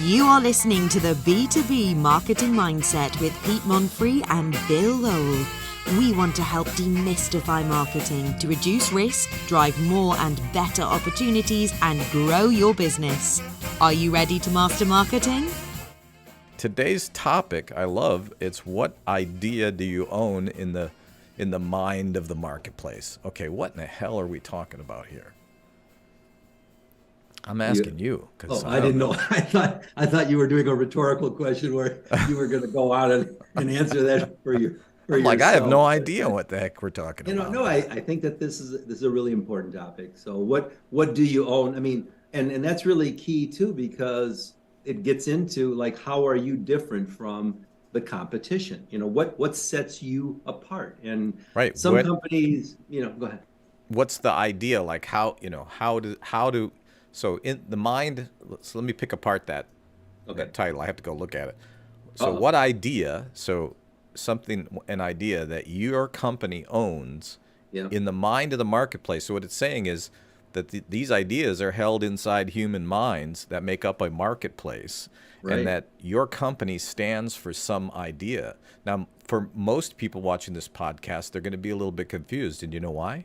You are listening to the B2B Marketing Mindset with Pete Monfre and Bill Lowell. We want to help demystify marketing to reduce risk, drive more and better opportunities, and grow your business. Are you ready to master marketing? Today's topic, I love, it's what idea do you own in the mind of the marketplace? Okay, what in the hell are we talking about here? I'm asking you because I didn't know. I thought you were doing a rhetorical question where you were going to go out and answer that for yourself. I have no idea what the heck we're talking about. No, I think that this is a really important topic. So what do you own? I mean, and that's really key too, because it gets into like, how are you different from the competition? You know, what sets you apart? And right. Some companies, go ahead. What's the idea? Like how do so in the mind, let me pick apart that title. I have to go look at it. So what idea, an idea that your company owns in the mind of the marketplace. So what it's saying is that these ideas are held inside human minds that make up a marketplace, and that your company stands for some idea. Now, for most people watching this podcast, they're going to be a little bit confused. And you know why?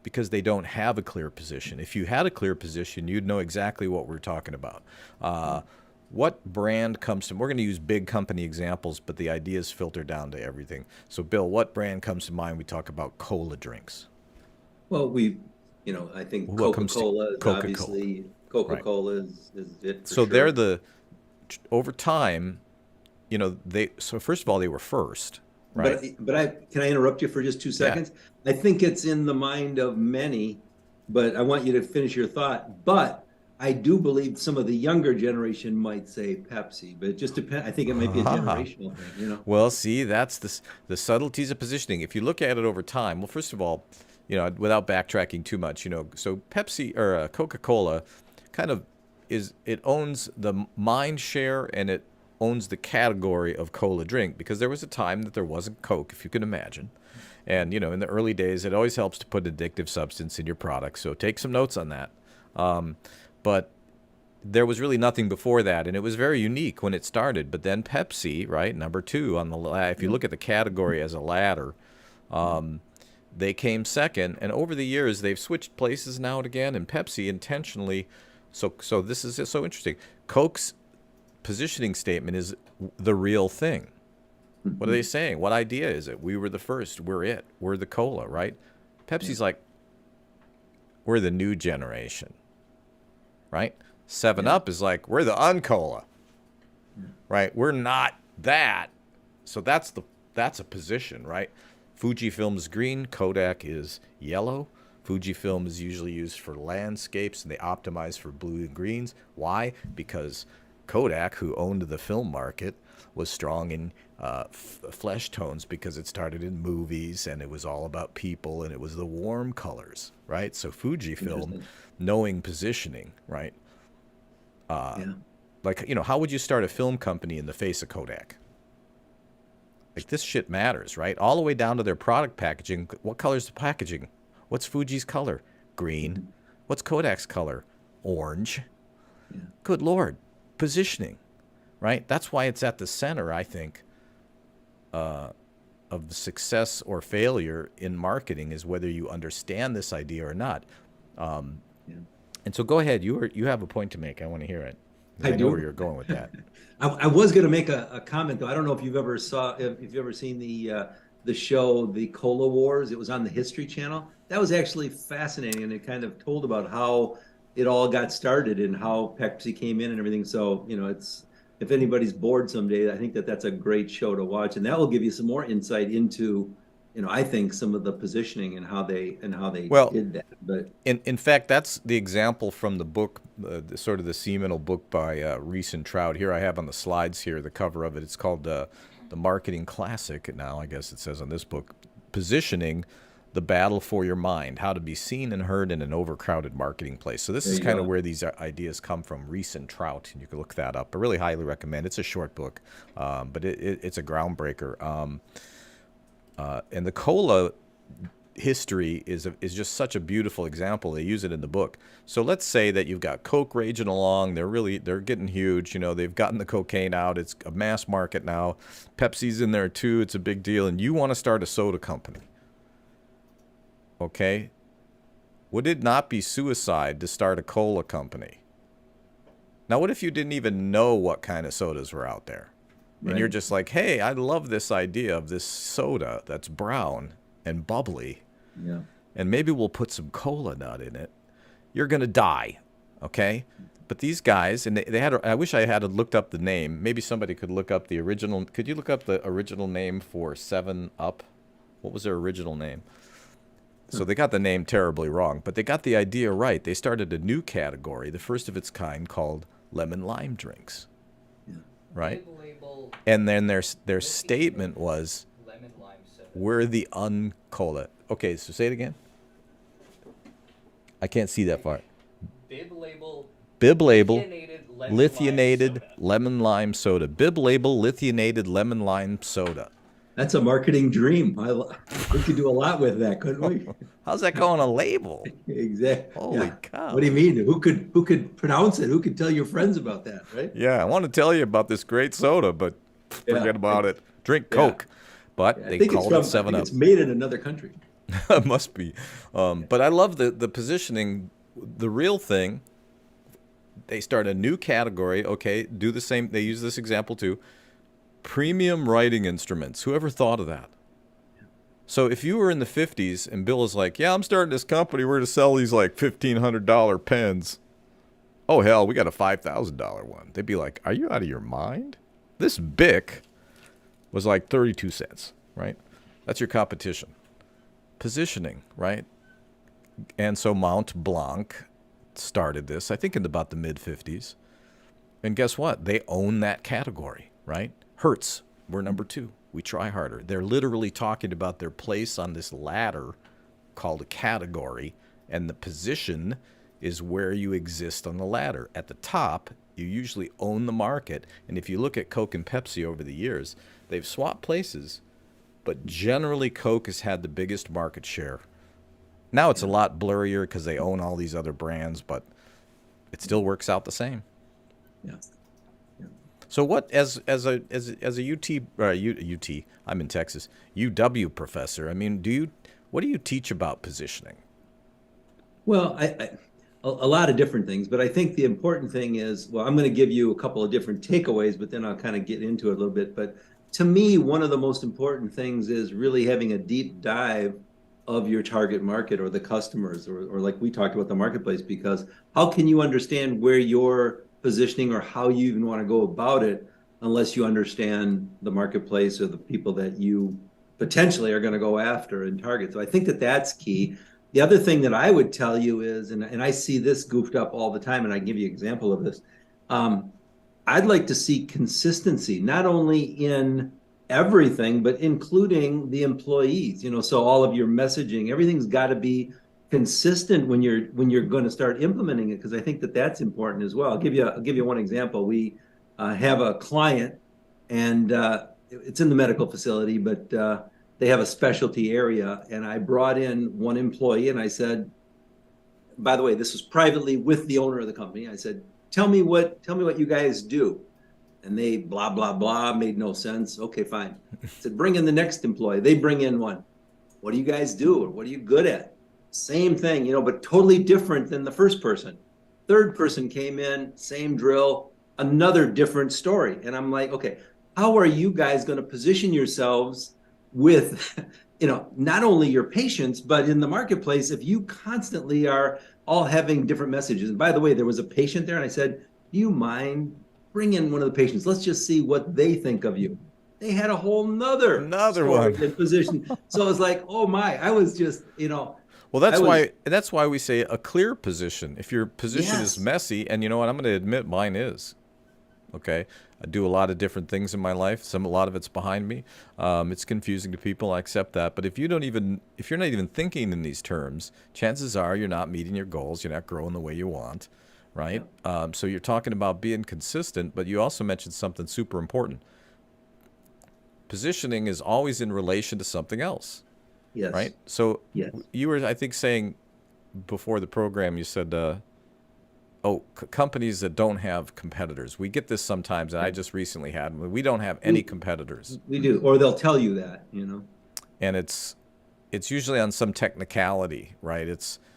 Because they don't have a clear position. If you had a clear position, you'd know exactly what we're talking about. What brand comes to, we're going to use big company examples, but the ideas filter down to everything. So Bill, what brand comes to mind? We talk about cola drinks. Well, I think Coca-Cola is obviously, Coca-Cola is it. So they're over time, so first of all, they were first, right? But can I interrupt you for just 2 seconds? Yeah. I think it's in the mind of many, but I want you to finish your thought. But I do believe some of the younger generation might say Pepsi, but it just depends. I think it might be a generational thing, Well, see, that's the subtleties of positioning. If you look at it over time, well, first of all, without backtracking too much, so Pepsi or Coca-Cola kind of it owns the mind share and it owns the category of cola drink, because there was a time that there wasn't Coke, if you can imagine. And, in the early days, it always helps to put addictive substance in your product. So take some notes on that. But there was really nothing before that, and it was very unique when it started. But then Pepsi, right, number two on the if you look at the category as a ladder, they came second, and over the years they've switched places now and again. And Pepsi intentionally, so this is so interesting. Coke's positioning statement is the real thing. What are they saying? What idea is it? We were the first. We're it. We're the cola, right? Pepsi's like, we're the new generation, right? 7-Up is like, we're the uncola, right? We're not that. So that's a position, right? Fujifilm is green. Kodak is yellow. Fujifilm is usually used for landscapes, and they optimize for blue and greens. Why? Because Kodak, who owned the film market, was strong in flesh tones because it started in movies and it was all about people and it was the warm colors, right? So Fujifilm, knowing positioning, right? Like, how would you start a film company in the face of Kodak? Like, this shit matters, right? All the way down to their product packaging. What color's the packaging? What's Fuji's color? Green. What's Kodak's color? Orange. Good Lord. Positioning, right? That's why it's at the center, I think, of the success or failure in marketing, is whether you understand this idea or not. And so go ahead. You have a point to make. I want to hear it. I know where you're going with that. I was going to make a comment, though. I don't know if you've ever seen the show, The Cola Wars. It was on the History Channel. That was actually fascinating, and it kind of told about how it all got started and how Pepsi came in and everything. So, it's, if anybody's bored someday, I think that's a great show to watch, and that will give you some more insight into, I think some of the positioning and how they did that. But in fact, that's the example from the book, sort of the seminal book by Reese and Trout. Here I have on the slides here the cover of it. It's called the Marketing Classic. Now, I guess it says on this book, Positioning: The Battle for Your Mind, How to Be Seen and Heard in an Overcrowded Marketing Place. So this is kind of where these ideas come from, Reese and Trout, and you can look that up. I really highly recommend. It's a short book, but it's a groundbreaker. And the cola history is just such a beautiful example. They use it in the book. So let's say that you've got Coke raging along. They're getting huge. You know, they've gotten the cocaine out. It's a mass market now. Pepsi's in there too. It's a big deal. And you want to start a soda company. Okay? Would it not be suicide to start a cola company? Now, what if you didn't even know what kind of sodas were out there? And Right. you're just like, hey, I love this idea of this soda that's brown and bubbly, Yeah. and maybe we'll put some cola nut in it. You're going to die, okay? But these guys, and they had, I wish I had looked up the name. Maybe somebody could look up the original. Could you look up the original name for 7-Up? What was their original name? So they got the name terribly wrong, but they got the idea right. They started a new category, the first of its kind, called lemon lime drinks, right? And then their statement was, lemon lime soda. we're the uncola. Okay, so say it again. I can't see that far. Bib label. Bib label, Lithianated lemon lime soda. Bib label, lithianated lemon lime soda. That's a marketing dream. We could do a lot with that, couldn't we? How's that go on a label? Exactly. Holy cow. What do you mean? Who could pronounce it? Who could tell your friends about that, right? Yeah, I want to tell you about this great soda, but Yeah. forget about it. Drink Yeah. Coke. But I they think called it I think 7-Up. it's made in another country. It must be. But I love the positioning. The real thing, they start a new category. Okay, do the same. They use this example too. Premium writing instruments. Whoever thought of that? So if you were in the 50s and Bill is like, yeah, I'm starting this company. We're going to sell these like $1,500 pens. Oh, hell, we got a $5,000 one. They'd be like, are you out of your mind? This Bic was like 32 cents, right? That's your competition. Positioning, right? And so Mont Blanc started this, I think in about the mid-50s. And guess what? They own that category, right? Hertz, we're number 2. We try harder. They're literally talking about their place on this ladder called a category, and the position is where you exist on the ladder. At the top, you usually own the market, and if you look at Coke and Pepsi over the years, they've swapped places, but generally Coke has had the biggest market share. Now it's a lot blurrier because they own all these other brands, but it still works out the same. Yeah. So what, as a UT, I'm in Texas, UW professor, I mean, what do you teach about positioning? Well, a lot of different things, but I think the important thing is, well, I'm going to give you a couple of different takeaways, but then I'll kind of get into it a little bit. But to me, one of the most important things is really having a deep dive of your target market or the customers, or like we talked about the marketplace, because how can you understand where you're positioning or how you even want to go about it unless you understand the marketplace or the people that you potentially are going to go after and target. So I think that that's key. The other thing that I would tell you is, and I see this goofed up all the time, and I give you an example of this. I'd like to see consistency, not only in everything, but including the employees. So all of your messaging, everything's got to be consistent when you're going to start implementing it, because I think that that's important as well. I'll give you one example. We have a client, and it's in the medical facility, but they have a specialty area, and I brought in one employee, and I said, by the way, this was privately with the owner of the company. I said, tell me what you guys do. And they blah, blah, blah, made no sense. Okay, fine. I said, bring in the next employee. They bring in one. What do you guys do? Or what are you good at? Same thing, but totally different than the first person. Third person came in, same drill, another different story. And I'm like, okay, how are you guys going to position yourselves with, not only your patients, but in the marketplace if you constantly are all having different messages? And by the way, there was a patient there, and I said, do you mind bring in one of the patients? Let's just see what they think of you. They had a whole another one position. So it's like, oh my, I was just, Well, that's why we say a clear position. If your position is messy, and you know what, I'm going to admit mine is. Okay, I do a lot of different things in my life. A lot of it's behind me. It's confusing to people. I accept that. But if you're not even thinking in these terms, chances are you're not meeting your goals. You're not growing the way you want, right? Yeah. So you're talking about being consistent, but you also mentioned something super important. Positioning is always in relation to something else. Yes. right? So Yes. you were, I think, saying before the program, you said, companies that don't have competitors. We get this sometimes, and I just recently had, we don't have any competitors. We do, or they'll tell you that, And it's usually on some technicality, right?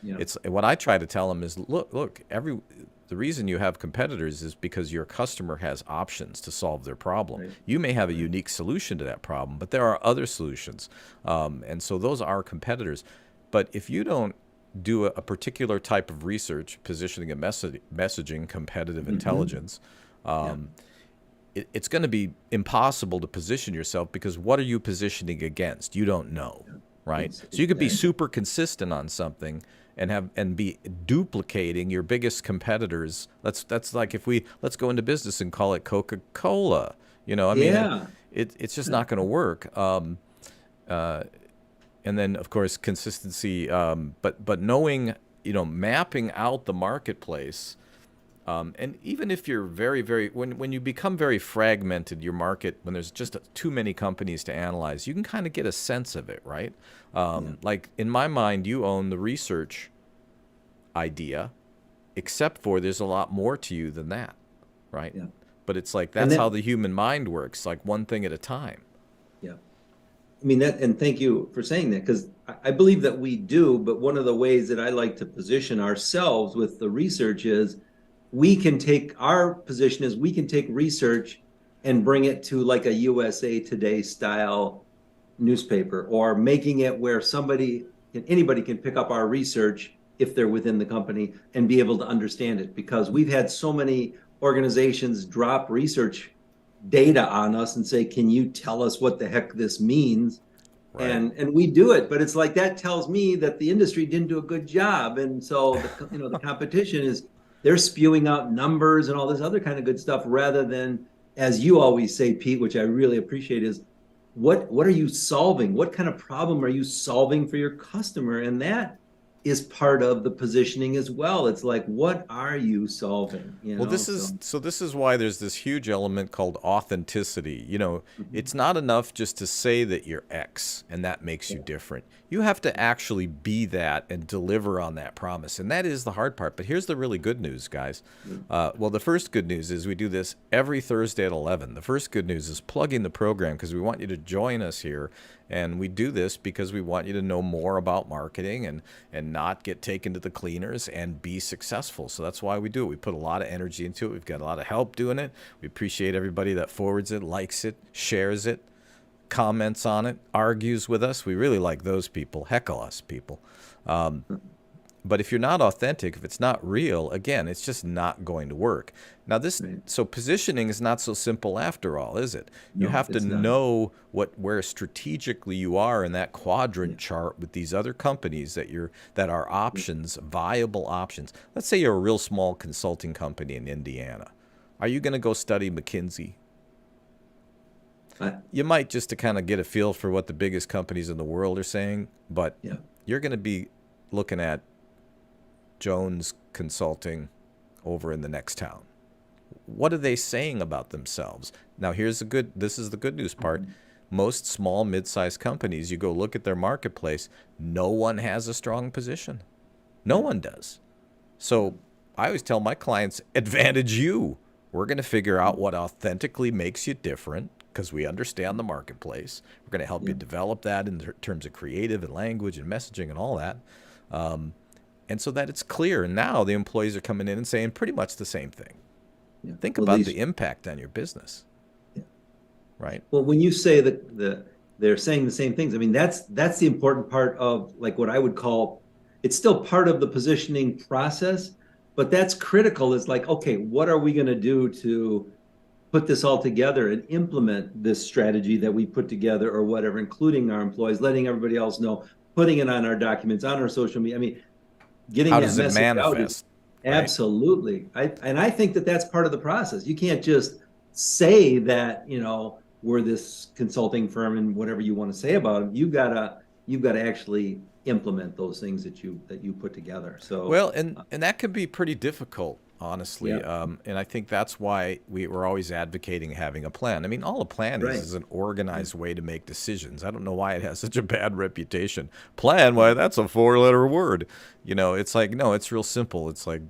Yeah. It's what I try to tell them is, look, the reason you have competitors is because your customer has options to solve their problem. Right. You may have a unique solution to that problem, but there are other solutions. And so those are competitors. But if you don't do a particular type of research, positioning and messaging, competitive intelligence, it's going to be impossible to position yourself, because what are you positioning against? You don't know, right? So you could be super consistent on something and be duplicating your biggest competitors. That's like, let's go into business and call it Coca-Cola. I mean, it's just not going to work. And then, of course, consistency, but knowing, mapping out the marketplace. And even if you're very, very, when you become very fragmented, your market, when there's just too many companies to analyze, you can kind of get a sense of it, right? Like, in my mind, you own the research idea, except for there's a lot more to you than that, right? Yeah. But it's like, that's how the human mind works, like one thing at a time. Yeah. I mean, and thank you for saying that, because I believe that we do, but one of the ways that I like to position ourselves with the research is our position is we can take research and bring it to like a USA Today style newspaper, or making it where anybody can pick up our research if they're within the company and be able to understand it, because we've had so many organizations drop research data on us and say, can you tell us what the heck this means? Right. And we do it, but it's like, that tells me that the industry didn't do a good job. And so the competition is, they're spewing out numbers and all this other kind of good stuff, rather than, as you always say, Pete, which I really appreciate, is what are you solving? What kind of problem are you solving for your customer? And that is part of the positioning as well. It's like, what are you solving? Well, this is why there's this huge element called authenticity. It's not enough just to say that you're X and that makes you different. You have to actually be that and deliver on that promise. And that is the hard part. But here's the really good news, guys. Well, the first good news is we do this every Thursday at 11. The first good news is plugging the program, because we want you to join us here. And we do this because we want you to know more about marketing and not get taken to the cleaners and be successful. So that's why we do it. We put a lot of energy into it. We've got a lot of help doing it. We appreciate everybody that forwards it, likes it, shares it, comments on it, argues with us. We really like those people. Heckle us, people. But if you're not authentic, if it's not real, again, it's just not going to work. Now, so positioning is not so simple after all, is it? You have to know where strategically you are in that quadrant chart with these other companies that are options, viable options. Let's say you're a real small consulting company in Indiana. Are you going to go study McKinsey? You might, just to kind of get a feel for what the biggest companies in the world are saying, but you're going to be looking at Jones Consulting over in the next town. What are they saying about themselves? Now, this is the good news part. Most small, mid-sized companies, you go look at their marketplace, no one has a strong position. No one does. So I always tell my clients, advantage you. We're going to figure out what authentically makes you different, because we understand the marketplace. We're going to help you develop that in terms of creative and language and messaging and all that. And so that it's clear. And now the employees are coming in and saying pretty much the same thing. Think about the impact on your business. Right? Well, when you say that they're saying the same things, I mean, that's the important part of, like, what I would call, it's still part of the positioning process, but that's critical. Is like, okay, what are we going to do to put this all together and implement this strategy that we put together, or whatever, including our employees, letting everybody else know, putting it on our documents, on our social media. I mean, getting how that does it message manifest? Out. Absolutely. I think that that's part of the process. You can't just say that, we're this consulting firm and whatever you want to say about them. You've got to actually implement those things that you put together. So well, and that can be pretty difficult. honestly. Yeah. And I think that's why we're always advocating having a plan. I mean, all a plan Right. is an organized way to make decisions. I don't know why it has such a bad reputation. Plan, why, that's a 4-letter word. It's like, no, it's real simple. It's like,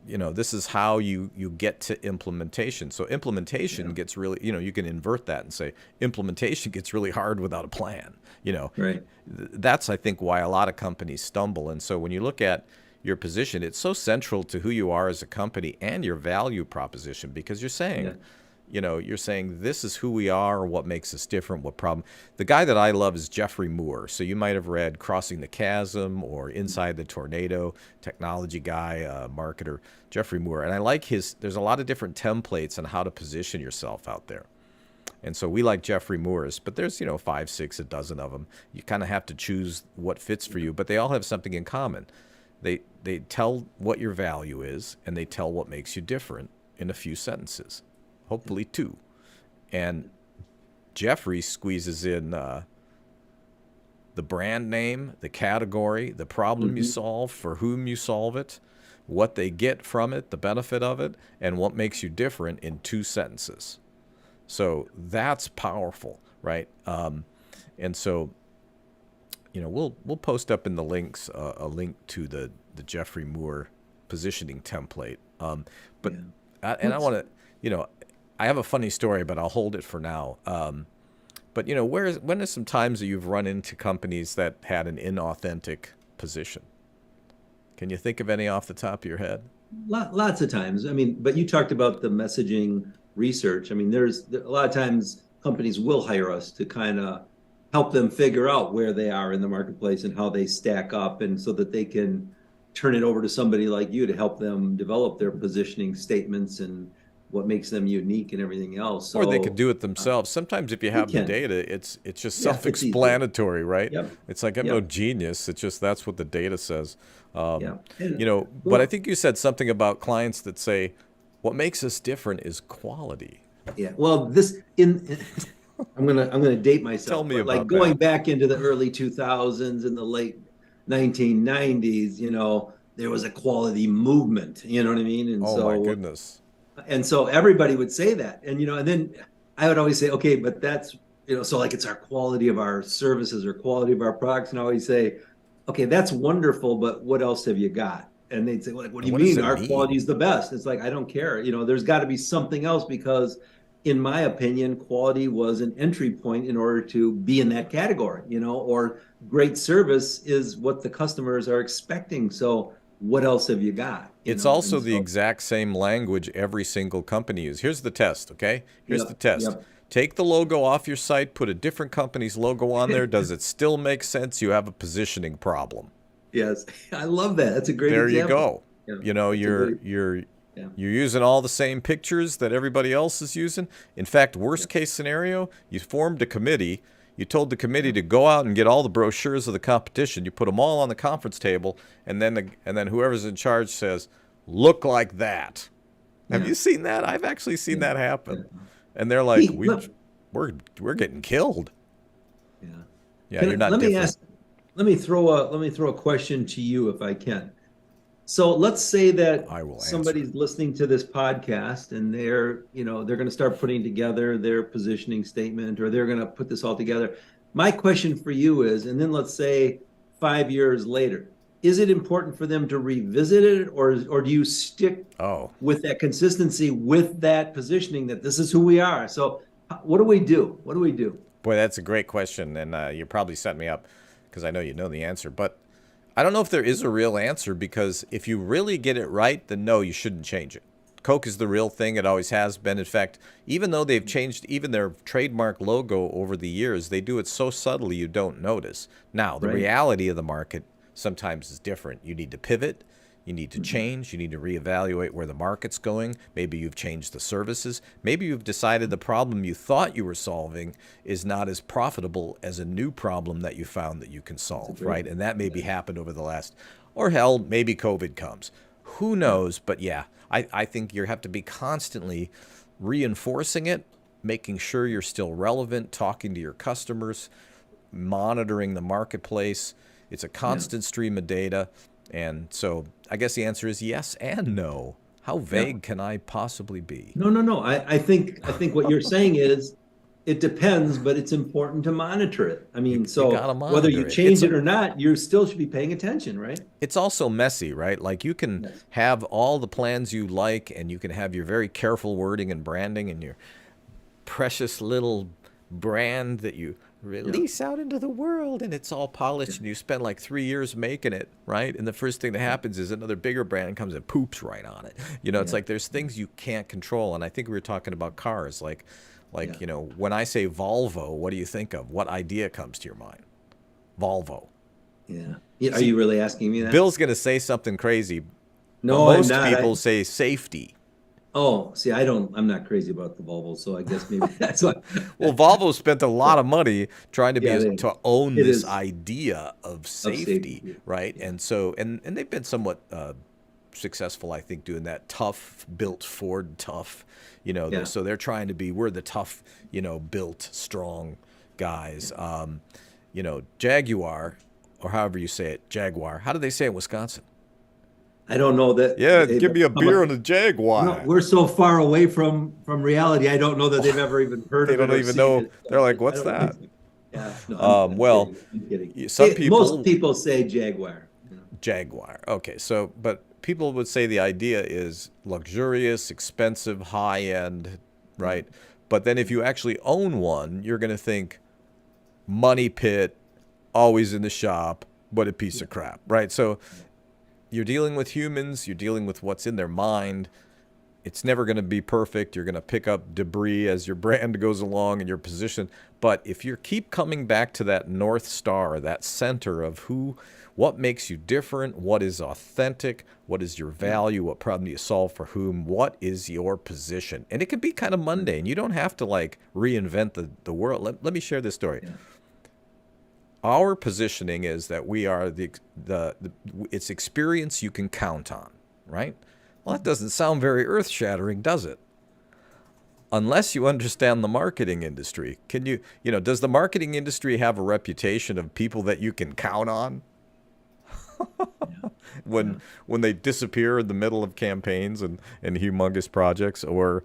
this is how you get to implementation. So implementation gets really, you can invert that and say implementation gets really hard without a plan. Right. That's, I think, why a lot of companies stumble. And so when you look at your position, it's so central to who you are as a company and your value proposition, because you're saying, you're saying this is who we are, what makes us different, what problem. The guy that I love is Jeffrey Moore. So you might have read Crossing the Chasm or Inside the Tornado, technology guy, marketer, Jeffrey Moore. And I like there's a lot of different templates on how to position yourself out there. And so we like Jeffrey Moore's, but there's, 5, 6, a dozen of them. You kind of have to choose what fits for you, but they all have something in common. They tell what your value is, and they tell what makes you different in a few sentences. Hopefully 2. And Jeffrey squeezes in the brand name, the category, the problem you solve, for whom you solve it, what they get from it, the benefit of it, and what makes you different in 2 sentences. So that's powerful, right? And so, we'll post up in the links a link to the Jeffrey Moore positioning template. But I want to, I have a funny story, but I'll hold it for now. But when are some times that you've run into companies that had an inauthentic position? Can you think of any off the top of your head? Lots of times. I mean, but you talked about the messaging research. I mean, there's a lot of times companies will hire us to kind of help them figure out where they are in the marketplace and how they stack up, and so that they can turn it over to somebody like you to help them develop their positioning statements and what makes them unique and everything else. So, or they could do it themselves. Sometimes if you have the data, it's just self-explanatory, right? Yep. It's like I'm no genius. It's just that's what the data says. And, but I think you said something about clients that say, what makes us different is quality. Yeah. Well, I'm gonna date myself. Tell me about like going back into the early 2000s and the late 1990s, there was a quality movement. You know what I mean? And my goodness. And so everybody would say that, and then I would always say, okay, but that's so like it's our quality of our services or quality of our products, and I always say, okay, that's wonderful, but what else have you got? And they'd say, well, like, what do you mean? Our quality is the best. It's like, I don't care. There's got to be something else, because in my opinion, quality was an entry point in order to be in that category, or great service is what the customers are expecting. So what else have you got? It's also the exact same language every single company uses. Here's the test, okay? Here's the test. Yep. Take the logo off your site, put a different company's logo on there. Does it still make sense? You have a positioning problem. Yes, I love that. That's a great example. There you go. Yeah. You're using all the same pictures that everybody else is using. In fact, worst case scenario, you formed a committee. You told the committee to go out and get all the brochures of the competition. You put them all on the conference table, and then whoever's in charge says, "Look like that." Have you seen that? I've actually seen that happen. And they're like, "We're getting killed." Yeah. Yeah, you're not different. Let me throw a question to you if I can. So let's say that somebody's listening to this podcast and they're going to start putting together their positioning statement, or they're going to put this all together. My question for you is, and then let's say 5 years later, is it important for them to revisit it, or do you stick with that consistency, with that positioning that this is who we are? So what do we do? What do we do? Boy, that's a great question, and you're probably setting me up because I know you know the answer, but I don't know if there is a real answer, because if you really get it right, then no, you shouldn't change it. Coke is the real thing. It always has been. In fact, even though they've changed even their trademark logo over the years, they do it so subtly you don't notice. Now, the reality of the market sometimes is different. You need to pivot. You need to change. You need to reevaluate where the market's going. Maybe you've changed the services. Maybe you've decided the problem you thought you were solving is not as profitable as a new problem that you found that you can solve, right? And that maybe happened over the last, or hell, maybe COVID comes. Who knows? But yeah, I think you have to be constantly reinforcing it, making sure you're still relevant, talking to your customers, monitoring the marketplace. It's a constant stream of data. And so I guess the answer is yes and no. How vague can I possibly be? No. I think what you're saying is it depends, but it's important to monitor it. I mean, You gotta so whether monitor you it. change it or not, you still should be paying attention, right? It's also messy, right? Like you can Yes. have all the plans you like, and you can have your very careful wording and branding and your precious little brand that you release out into the world, and it's all polished, and you spend like 3 years making it, right? And the first thing that happens is another bigger brand comes and poops right on it. You know, it's like there's things you can't control. And I think we were talking about cars, like you know, when I say Volvo, what do you think of? What idea comes to your mind? Volvo. Yeah. Are you really asking me that? Bill's going to say something crazy. No, But most I'm not. people say safety. Oh, see, I'm not crazy about the Volvo, so I guess maybe that's why. Well, Volvo spent a lot of money trying to Yeah, to own it this is. idea of safety, Safety. right? And so, and they've been somewhat successful, I think, doing that. Tough built Ford tough, you know. Yeah. So they're trying to be, we're the tough, you know, built strong guys. You know, Jaguar, or however you say it, Jaguar. How do they say it in Wisconsin? I don't know that. Yeah, give me a beer and a Jaguar. No, we're so far away from reality. I don't know that they've ever even heard They of it. don't or even seen know. it. They're like, I what's don't that? think so. Yeah. No, Well, I'm kidding. some people- Most people say Jaguar. You know. Jaguar. Okay, so but people would say the idea is luxurious, expensive, high end, right? But then if you actually own one, you're going to think money pit, always in the shop, but a piece of crap, right? So you're dealing with humans, you're dealing with what's in their mind. It's never going to be perfect. You're going to pick up debris as your brand goes along and your position. But if you keep coming back to that North Star, that center of what makes you different, what is authentic, what is your value, what problem do you solve for whom, what is your position? And it can be kind of mundane. You don't have to like reinvent the world. Let me share this story. Yeah. Our positioning is that we are it's experience you can count on, right? Well, that doesn't sound very earth-shattering, does it? Unless you understand the marketing industry. Can you know, does the marketing industry have a reputation of people that you can count on? When they disappear in the middle of campaigns and humongous projects, or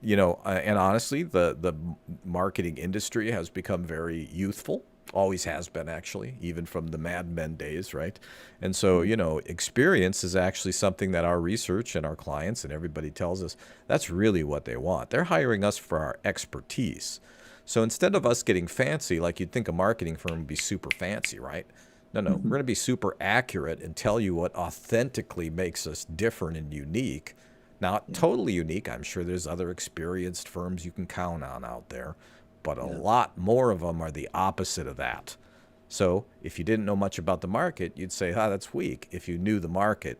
you know, and honestly, the marketing industry has become very youthful. Always has been, actually, even from the Mad Men days, right? And so, you know, experience is actually something that our research and our clients and everybody tells us that's really what they want. They're hiring us for our expertise. So instead of us getting fancy, like you'd think a marketing firm would be super fancy, right? No, we're going to be super accurate and tell you what authentically makes us different and unique. Not totally unique. I'm sure there's other experienced firms you can count on out there, but a lot more of them are the opposite of that. So if you didn't know much about the market, you'd say, that's weak. If you knew the market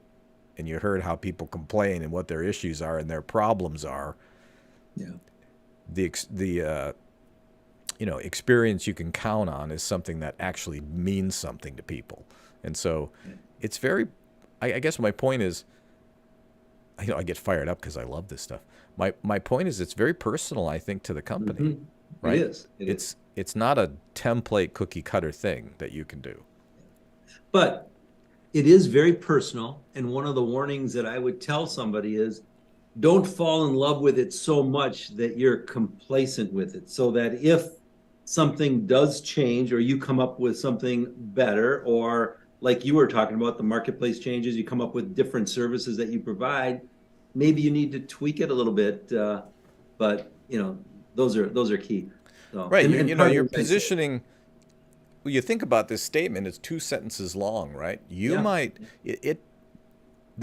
and you heard how people complain and what their issues are and their problems are, the you know, experience you can count on is something that actually means something to people. And so it's very, I guess my point is, you know, I get fired up because I love this stuff. My point is, it's very personal, I think, to the company. Right? It is. It's not a template cookie cutter thing that you can do. But it is very personal. And one of the warnings that I would tell somebody is don't fall in love with it so much that you're complacent with it. So that if something does change, or you come up with something better, or like you were talking about, the marketplace changes, you come up with different services that you provide, maybe you need to tweak it a little bit. But you know, those are key. So, right. And you know, your positioning, well, you think about this statement, it's 2 sentences long, right? You might,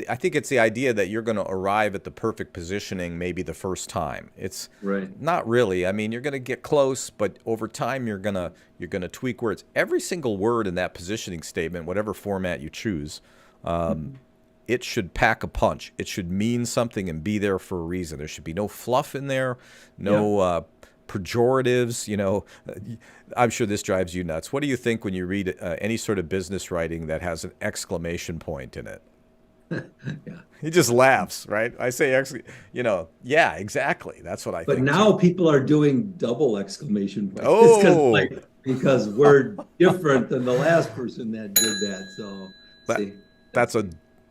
I think it's the idea that you're going to arrive at the perfect positioning maybe the first time. It's not really. I mean, you're going to get close, but over time you're going to tweak words. Every single word in that positioning statement, whatever format you choose, it should pack a punch. It should mean something and be there for a reason. There should be no fluff in there, no pejoratives. You know, I'm sure this drives you nuts. What do you think when you read any sort of business writing that has an exclamation point in it? He just laughs, right? I say, you know, yeah, exactly. That's what I think. But now people are doing double exclamation points. Oh, because we're different than the last person that did that. So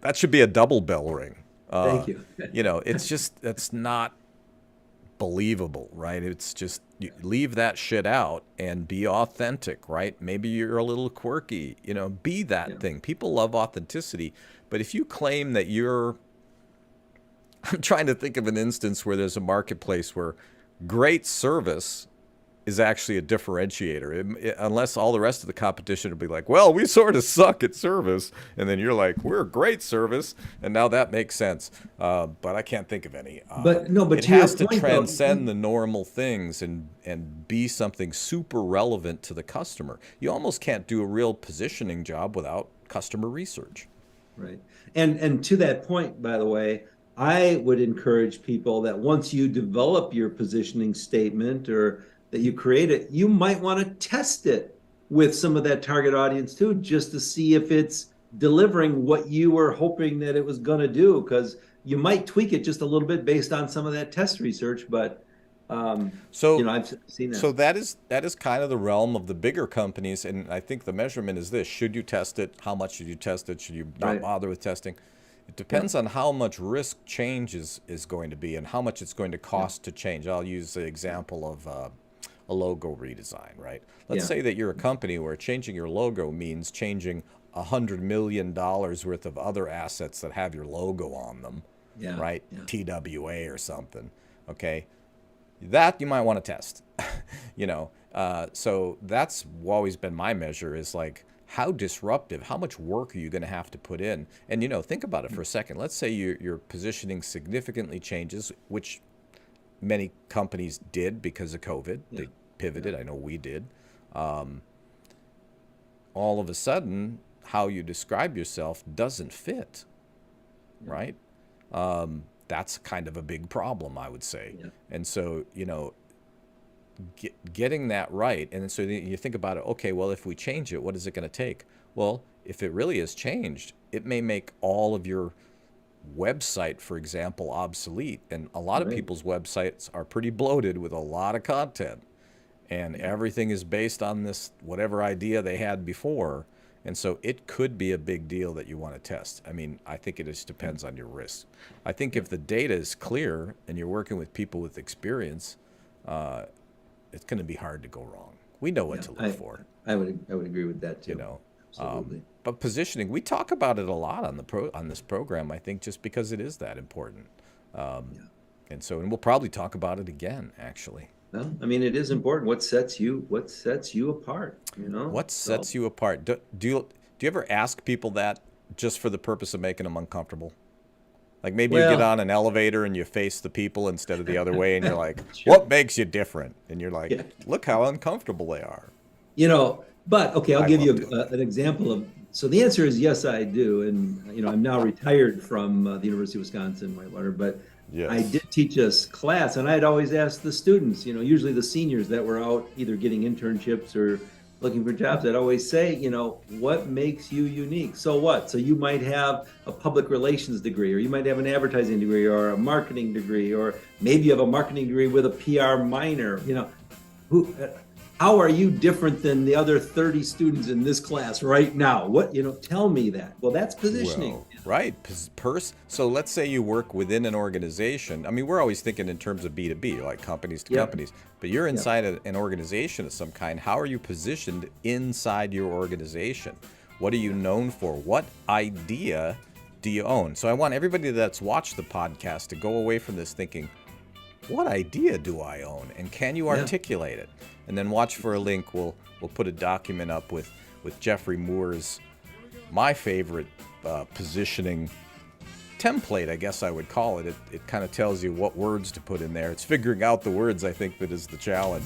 that should be a double bell ring. Thank you. It's just, that's not believable, right? It's just, you leave that shit out and be authentic, right? Maybe you're a little quirky, be that thing. People love authenticity, but if you claim that I'm trying to think of an instance where there's a marketplace where great service is actually a differentiator, unless all the rest of the competition will be like, well, we sort of suck at service, and then you're like, we're great service, and now that makes sense. But I can't think of any. But it to your has to point, transcend the normal things and be something super relevant to the customer. You almost can't do a real positioning job without customer research. Right. And to that point, by the way, I would encourage people that once you develop your positioning statement or that you create it, you might want to test it with some of that target audience too, just to see if it's delivering what you were hoping that it was going to do, because you might tweak it just a little bit based on some of that test research. But I've seen that. So that is kind of the realm of the bigger companies, and I think the measurement is this: should you test it? How much should you test it? Should you not bother with testing? It depends on how much risk change is going to be and how much it's going to cost to change. I'll use the example of a logo redesign, right? Let's say that you're a company where changing your logo means changing $100 million worth of other assets that have your logo on them, right? TWA or something, okay? That you might want to test, So that's always been my measure, is like, how disruptive, how much work are you going to have to put in? And, think about it for a second. Let's say your positioning significantly changes, which many companies did because of COVID. They pivoted. I know we did. All of a sudden, how you describe yourself doesn't fit, right? That's kind of a big problem, I would say. And so, getting that right, and so you think about it, okay, well, if we change it, what is it going to take? Well, if it really is changed, it may make all of your website, for example, obsolete. And a lot of people's websites are pretty bloated with a lot of content, and everything is based on this whatever idea they had before. And so it could be a big deal that you want to test. I mean, I think it just depends on your risk. I think if the data is clear and you're working with people with experience, it's going to be hard to go wrong. We know what to look for. I would agree with that too. Absolutely. But positioning, we talk about it a lot on this program, I think, just because it is that important. And we'll probably talk about it again, actually. Well, I mean, it is important. What sets you apart? What sets you apart? Do you ever ask people that just for the purpose of making them uncomfortable? Like maybe you get on an elevator and you face the people instead of the other way, and you're like, "What makes you different?" And you're like, "Look how uncomfortable they are." But okay, I'll give you an example of. So the answer is yes, I do, and I'm now retired from the University of Wisconsin Whitewater, but I did teach a class, and I'd always ask the students, usually the seniors that were out either getting internships or looking for jobs, I'd always say, what makes you unique? So what? So you might have a public relations degree, or you might have an advertising degree, or a marketing degree, or maybe you have a marketing degree with a PR minor. How are you different than the other 30 students in this class right now? What, tell me that. Well, that's positioning. Well, right. So let's say you work within an organization. I mean, we're always thinking in terms of B2B, like companies to companies, but you're inside an organization of some kind. How are you positioned inside your organization? What are you known for? What idea do you own? So I want everybody that's watched the podcast to go away from this thinking, what idea do I own? And can you articulate it? And then watch for a link. We'll put a document up with Jeffrey Moore's, my favorite positioning template, I guess I would call it. It kind of tells you what words to put in there. It's figuring out the words, I think, that is the challenge.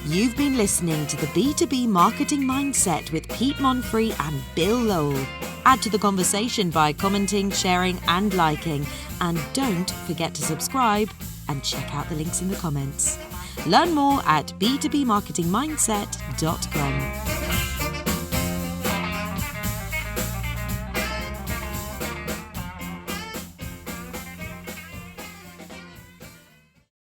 You've been listening to the B2B Marketing Mindset with Pete Monfre and Bill Lowell. Add to the conversation by commenting, sharing, and liking. And don't forget to subscribe and check out the links in the comments. Learn more at b2bmarketingmindset.com.